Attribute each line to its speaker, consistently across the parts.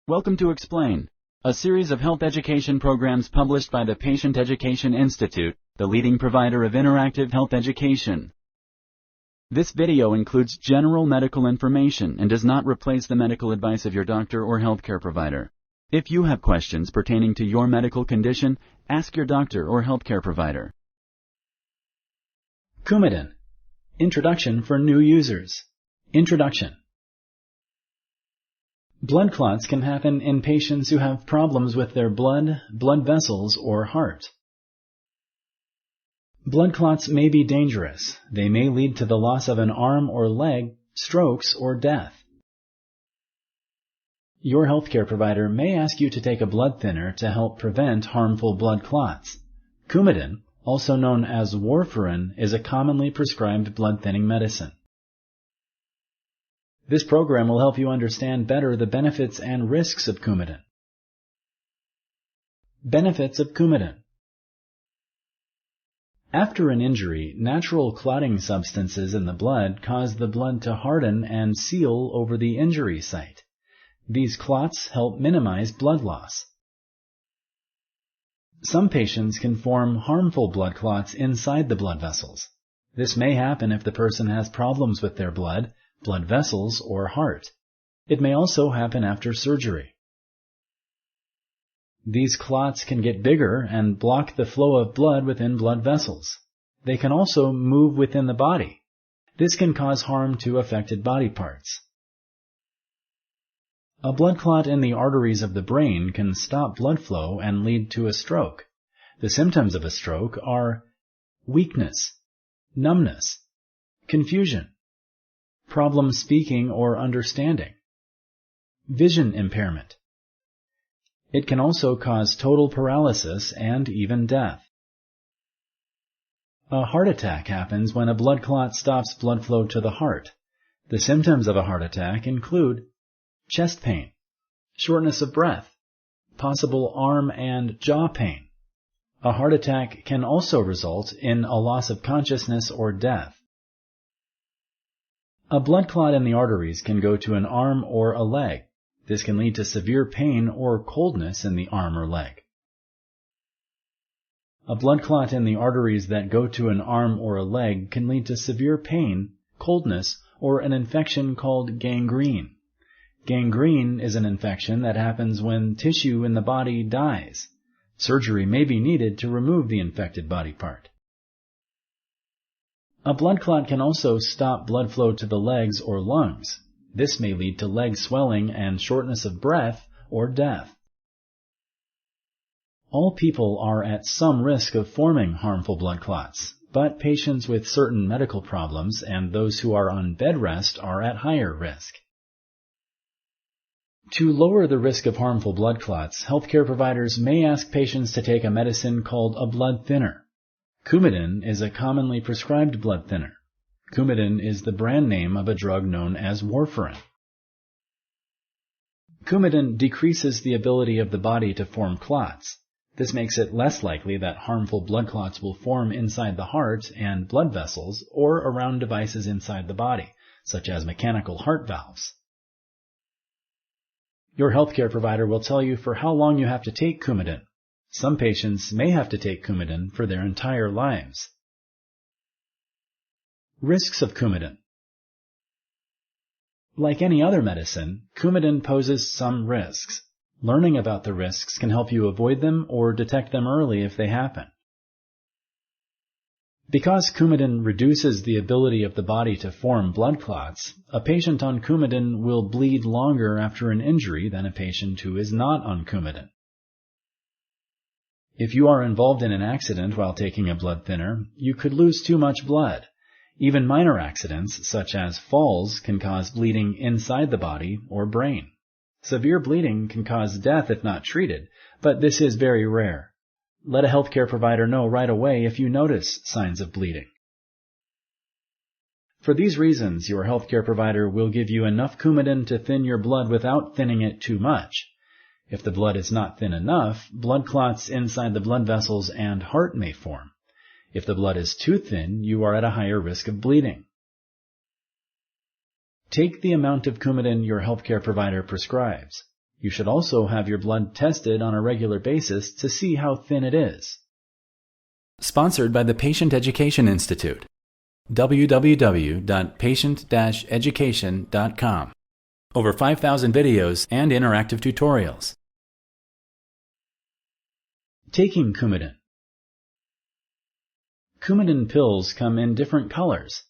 Speaker 1: Welcome to Explain, a series of health education programs published by the Patient Education Institute, the leading provider of interactive health education. This video includes general medical information and does not replace the medical advice of your doctor or healthcare provider. If you have questions pertaining to your medical condition, ask your doctor or healthcare provider.
Speaker 2: Coumadin. Introduction for new users. Introduction. Blood clots can happen in patients who have problems with their blood vessels, or heart. Blood clots may be dangerous. They may lead to the loss of an arm or leg, strokes, or death. Your healthcare provider may ask you to take a blood thinner to help prevent harmful blood clots. Coumadin, also known as warfarin, is a commonly prescribed blood thinning medicine. This program will help you understand better the benefits and risks of Coumadin. Benefits of Coumadin. After an injury, natural clotting substances in the blood cause the blood to harden and seal over the injury site. These clots help minimize blood loss. Some patients can form harmful blood clots inside the blood vessels. This may happen if the person has problems with their blood vessels, or heart. It may also happen after surgery. These clots can get bigger and block the flow of blood within blood vessels. They can also move within the body. This can cause harm to affected body parts. A blood clot in the arteries of the brain can stop blood flow and lead to a stroke. The symptoms of a stroke are weakness, numbness, confusion, problem speaking or understanding, vision impairment. It can also cause total paralysis and even death. A heart attack happens when a blood clot stops blood flow to the heart. The symptoms of a heart attack include chest pain, shortness of breath, possible arm and jaw pain. A heart attack can also result in a loss of consciousness or death. A blood clot in the arteries can go to an arm or a leg. This can lead to severe pain or coldness in the arm or leg. A blood clot in the arteries that go to an arm or a leg can lead to severe pain, coldness, or an infection called gangrene. Gangrene is an infection that happens when tissue in the body dies. Surgery may be needed to remove the infected body part. A blood clot can also stop blood flow to the legs or lungs. This may lead to leg swelling and shortness of breath or death. All people are at some risk of forming harmful blood clots, but patients with certain medical problems and those who are on bed rest are at higher risk. To lower the risk of harmful blood clots, healthcare providers may ask patients to take a medicine called a blood thinner. Coumadin is a commonly prescribed blood thinner. Coumadin is the brand name of a drug known as warfarin. Coumadin decreases the ability of the body to form clots. This makes it less likely that harmful blood clots will form inside the heart and blood vessels or around devices inside the body, such as mechanical heart valves. Your healthcare provider will tell you for how long you have to take Coumadin. Some patients may have to take Coumadin for their entire lives. Risks of Coumadin. Like any other medicine, Coumadin poses some risks. Learning about the risks can help you avoid them or detect them early if they happen. Because Coumadin reduces the ability of the body to form blood clots, a patient on Coumadin will bleed longer after an injury than a patient who is not on Coumadin. If you are involved in an accident while taking a blood thinner, you could lose too much blood. Even minor accidents, such as falls, can cause bleeding inside the body or brain. Severe bleeding can cause death if not treated, but this is very rare. Let a healthcare provider know right away if you notice signs of bleeding. For these reasons, your healthcare provider will give you enough Coumadin to thin your blood without thinning it too much. If the blood is not thin enough, blood clots inside the blood vessels and heart may form. If the blood is too thin, you are at a higher risk of bleeding. Take the amount of Coumadin your healthcare provider prescribes. You should also have your blood tested on a regular basis to see how thin it is.
Speaker 1: Sponsored by the Patient Education Institute. www.patient-education.com. Over 5,000 videos and interactive tutorials.
Speaker 2: Taking Coumadin. Coumadin pills come in different colors.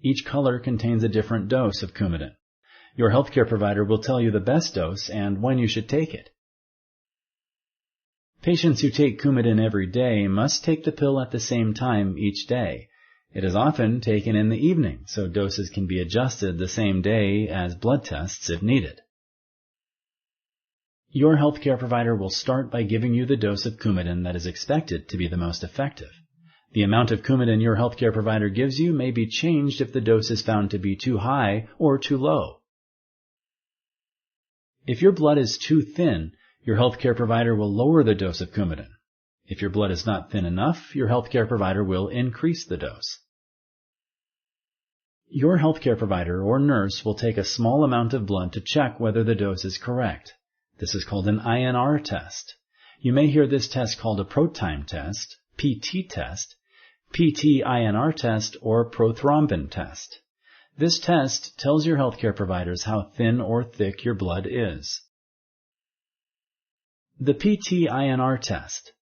Speaker 2: Each color contains a different dose of Coumadin. Your healthcare provider will tell you the best dose and when you should take it. Patients who take Coumadin every day must take the pill at the same time each day. It is often taken in the evening, so doses can be adjusted the same day as blood tests if needed. Your healthcare provider will start by giving you the dose of Coumadin that is expected to be the most effective. The amount of Coumadin your healthcare provider gives you may be changed if the dose is found to be too high or too low. If your blood is too thin, your healthcare provider will lower the dose of Coumadin. If your blood is not thin enough, your healthcare provider will increase the dose. Your healthcare provider or nurse will take a small amount of blood to check whether the dose is correct. This is called an INR test. You may hear this test called a prothombin-time-test, PT test, PT-INR test, or prothombin-time-test. This test tells your healthcare providers how thin or thick your blood is. The PT-INR test.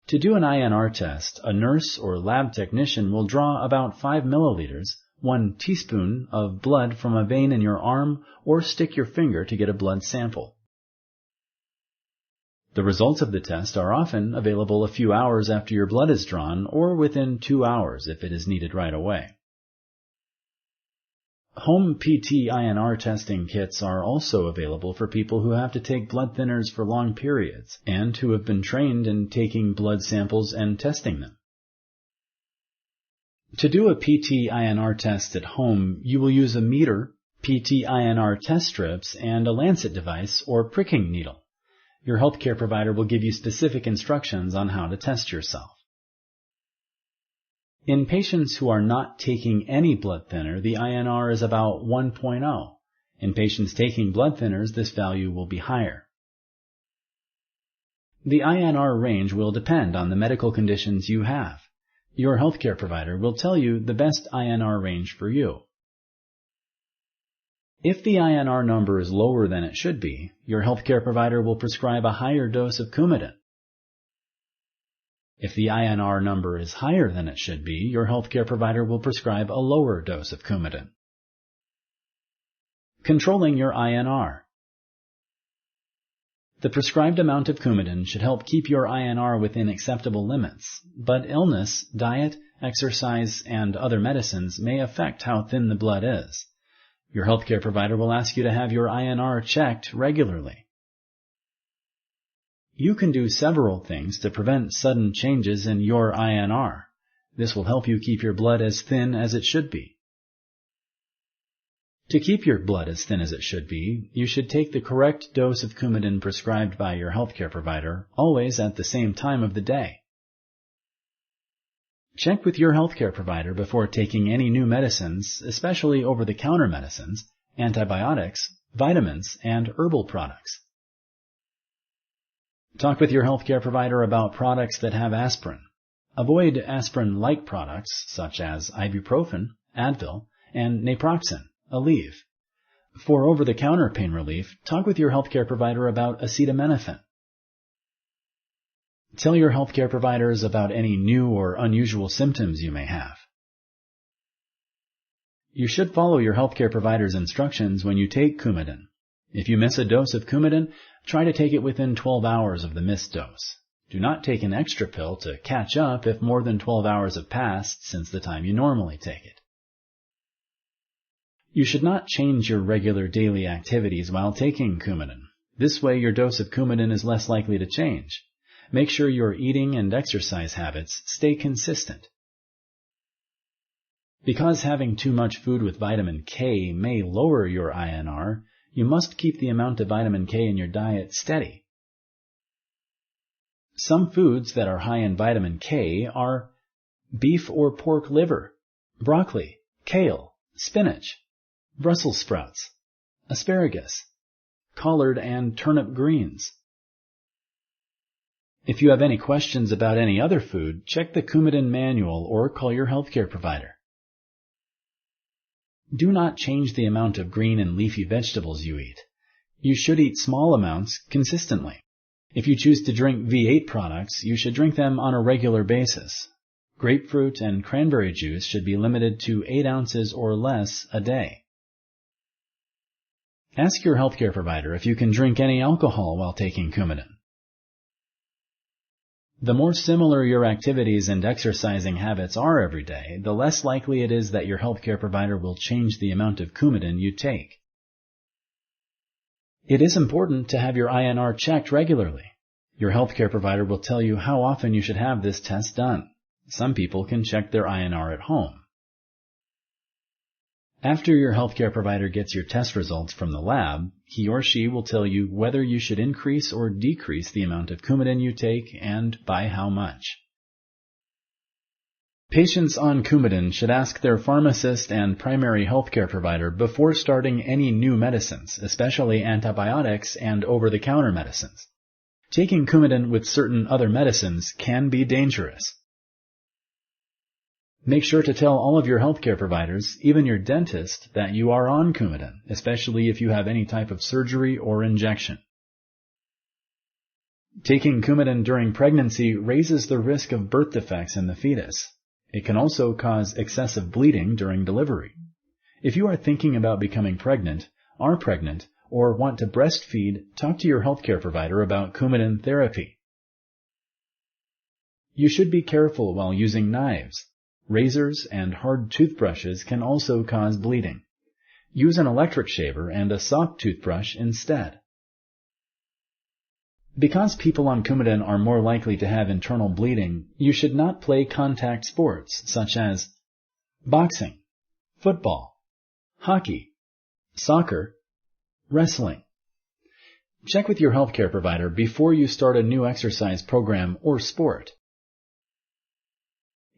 Speaker 2: To do an INR test, a nurse or lab technician will draw about 5 milliliters, 1 teaspoon of blood from a vein in your arm, or stick your finger to get a blood sample. The results of the test are often available a few hours after your blood is drawn, or within 2 hours if it is needed right away. Home PT-INR testing kits are also available for people who have to take blood thinners for long periods and who have been trained in taking blood samples and testing them. To do a PT-INR test at home, you will use a meter, PT-INR test strips, and a lancet device or pricking needle. Your healthcare provider will give you specific instructions on how to test yourself. In patients who are not taking any blood thinner, the INR is about 1.0. In patients taking blood thinners, this value will be higher. The INR range will depend on the medical conditions you have. Your healthcare provider will tell you the best INR range for you. If the INR number is lower than it should be, your healthcare provider will prescribe a higher dose of Coumadin. If the INR number is higher than it should be, your healthcare provider will prescribe a lower dose of Coumadin. Controlling your INR. The prescribed amount of Coumadin should help keep your INR within acceptable limits, but illness, diet, exercise, and other medicines may affect how thin the blood is. Your healthcare provider will ask you to have your INR checked regularly. You can do several things to prevent sudden changes in your INR. This will help you keep your blood as thin as it should be. To keep your blood as thin as it should be, you should take the correct dose of Coumadin prescribed by your healthcare provider, always at the same time of the day. Check with your healthcare provider before taking any new medicines, especially over-the-counter medicines, antibiotics, vitamins, and herbal products. Talk with your healthcare provider about products that have aspirin. Avoid aspirin-like products such as ibuprofen, Advil, and naproxen, Aleve. For over-the-counter pain relief, talk with your healthcare provider about acetaminophen. Tell your healthcare providers about any new or unusual symptoms you may have. You should follow your healthcare provider's instructions when you take Coumadin. If you miss a dose of Coumadin, try to take it within 12 hours of the missed dose. Do not take an extra pill to catch up if more than 12 hours have passed since the time you normally take it. You should not change your regular daily activities while taking Coumadin. This way your dose of Coumadin is less likely to change. Make sure your eating and exercise habits stay consistent. Because having too much food with vitamin K may lower your INR, you must keep the amount of vitamin K in your diet steady. Some foods that are high in vitamin K are beef or pork liver, broccoli, kale, spinach, Brussels sprouts, asparagus, collard and turnip greens. If you have any questions about any other food, check the Coumadin manual or call your healthcare provider. Do not change the amount of green and leafy vegetables you eat. You should eat small amounts consistently. If you choose to drink V8 products, you should drink them on a regular basis. Grapefruit and cranberry juice should be limited to 8 ounces or less a day. Ask your healthcare provider if you can drink any alcohol while taking Coumadin. The more similar your activities and exercising habits are every day, the less likely it is that your healthcare provider will change the amount of Coumadin you take. It is important to have your INR checked regularly. Your healthcare provider will tell you how often you should have this test done. Some people can check their INR at home. After your healthcare provider gets your test results from the lab, he or she will tell you whether you should increase or decrease the amount of Coumadin you take and by how much. Patients on Coumadin should ask their pharmacist and primary healthcare provider before starting any new medicines, especially antibiotics and over-the-counter medicines. Taking Coumadin with certain other medicines can be dangerous. Make sure to tell all of your healthcare providers, even your dentist, that you are on Coumadin, especially if you have any type of surgery or injection. Taking Coumadin during pregnancy raises the risk of birth defects in the fetus. It can also cause excessive bleeding during delivery. If you are thinking about becoming pregnant, are pregnant, or want to breastfeed, talk to your healthcare provider about Coumadin therapy. You should be careful while using knives. Razors and hard toothbrushes can also cause bleeding. Use an electric shaver and a soft toothbrush instead. Because people on Coumadin are more likely to have internal bleeding, you should not play contact sports such as boxing, football, hockey, soccer, wrestling. Check with your healthcare provider before you start a new exercise program or sport.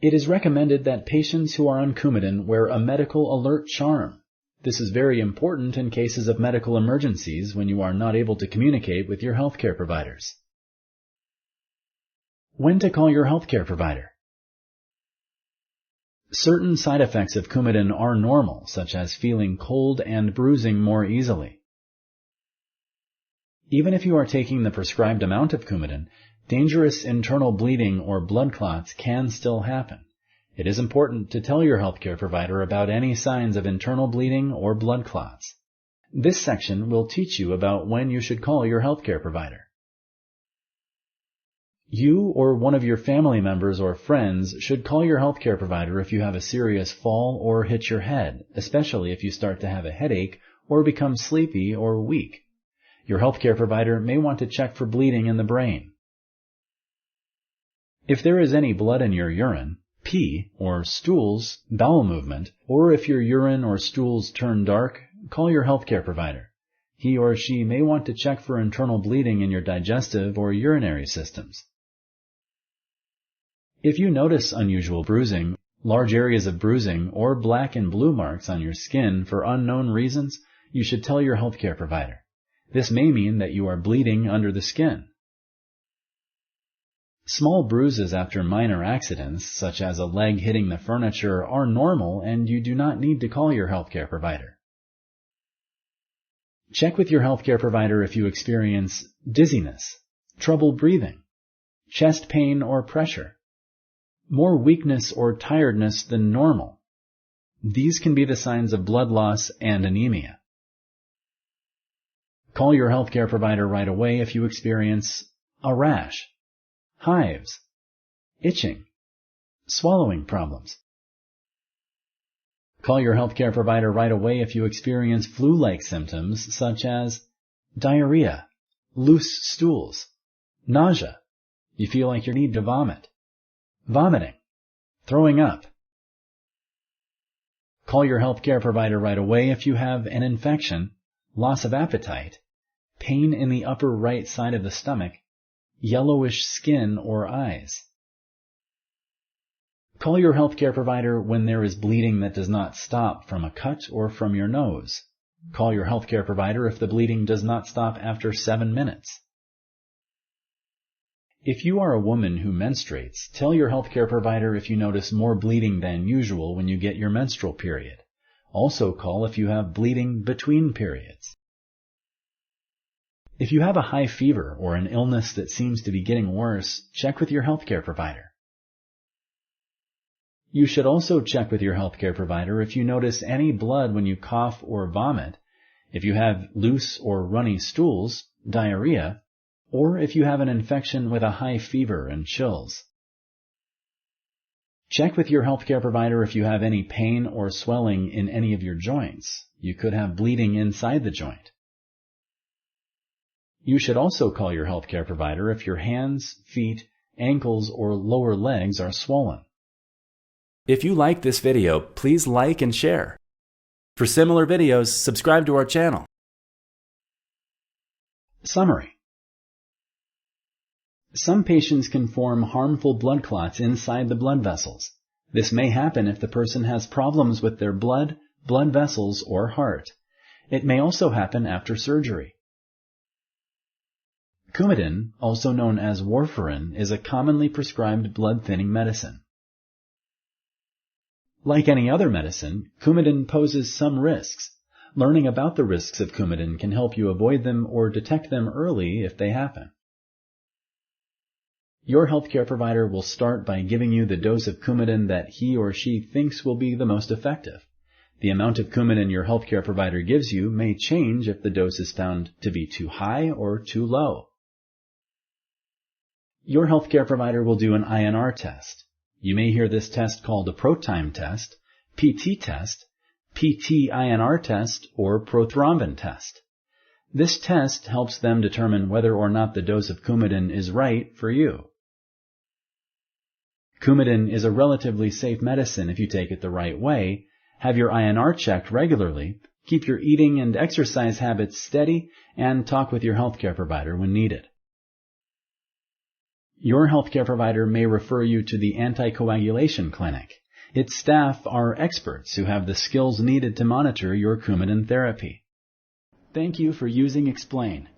Speaker 2: It is recommended that patients who are on Coumadin wear a medical alert charm. This is very important in cases of medical emergencies when you are not able to communicate with your healthcare providers. When to call your healthcare provider? Certain side effects of Coumadin are normal, such as feeling cold and bruising more easily. Even if you are taking the prescribed amount of Coumadin, dangerous internal bleeding or blood clots can still happen. It is important to tell your healthcare provider about any signs of internal bleeding or blood clots. This section will teach you about when you should call your healthcare provider. You or one of your family members or friends should call your healthcare provider if you have a serious fall or hit your head, especially if you start to have a headache or become sleepy or weak. Your healthcare provider may want to check for bleeding in the brain. If there is any blood in your urine, pee, or stools, bowel movement, or if your urine or stools turn dark, call your healthcare provider. He or she may want to check for internal bleeding in your digestive or urinary systems. If you notice unusual bruising, large areas of bruising, or black and blue marks on your skin for unknown reasons, you should tell your healthcare provider. This may mean that you are bleeding under the skin. Small bruises after minor accidents, such as a leg hitting the furniture, are normal and you do not need to call your healthcare provider. Check with your healthcare provider if you experience dizziness, trouble breathing, chest pain or pressure, more weakness or tiredness than normal. These can be the signs of blood loss and anemia. Call your healthcare provider right away if you experience a rash, hives, itching, swallowing problems. Call your healthcare provider right away if you experience flu-like symptoms such as diarrhea, loose stools, nausea, you feel like you need to vomit, vomiting, throwing up. Call your healthcare provider right away if you have an infection, loss of appetite, pain in the upper right side of the stomach, yellowish skin or eyes. Call your healthcare provider when there is bleeding that does not stop from a cut or from your nose. Call your healthcare provider if the bleeding does not stop after 7 minutes. If you are a woman who menstruates, tell your healthcare provider if you notice more bleeding than usual when you get your menstrual period. Also call if you have bleeding between periods. If you have a high fever or an illness that seems to be getting worse, check with your healthcare provider. You should also check with your healthcare provider if you notice any blood when you cough or vomit, if you have loose or runny stools, diarrhea, or if you have an infection with a high fever and chills. Check with your healthcare provider if you have any pain or swelling in any of your joints. You could have bleeding inside the joint. You should also call your healthcare provider if your hands, feet, ankles, or lower legs are swollen.
Speaker 1: If you like this video, please like and share. For similar videos, subscribe to our channel.
Speaker 2: Summary. Some patients can form harmful blood clots inside the blood vessels. This may happen if the person has problems with their blood, blood vessels, or heart. It may also happen after surgery. Coumadin, also known as warfarin, is a commonly prescribed blood-thinning medicine. Like any other medicine, Coumadin poses some risks. Learning about the risks of Coumadin can help you avoid them or detect them early if they happen. Your healthcare provider will start by giving you the dose of Coumadin that he or she thinks will be the most effective. The amount of Coumadin your healthcare provider gives you may change if the dose is found to be too high or too low. Your healthcare provider will do an INR test. You may hear this test called a prothombin-time test, PT test, PT-INR test, or prothombin-test. This test helps them determine whether or not the dose of Coumadin is right for you. Coumadin is a relatively safe medicine if you take it the right way, have your INR checked regularly, keep your eating and exercise habits steady, and talk with your healthcare provider when needed. Your healthcare provider may refer you to the anticoagulation clinic. Its staff are experts who have the skills needed to monitor your Coumadin therapy. Thank you for using Explain.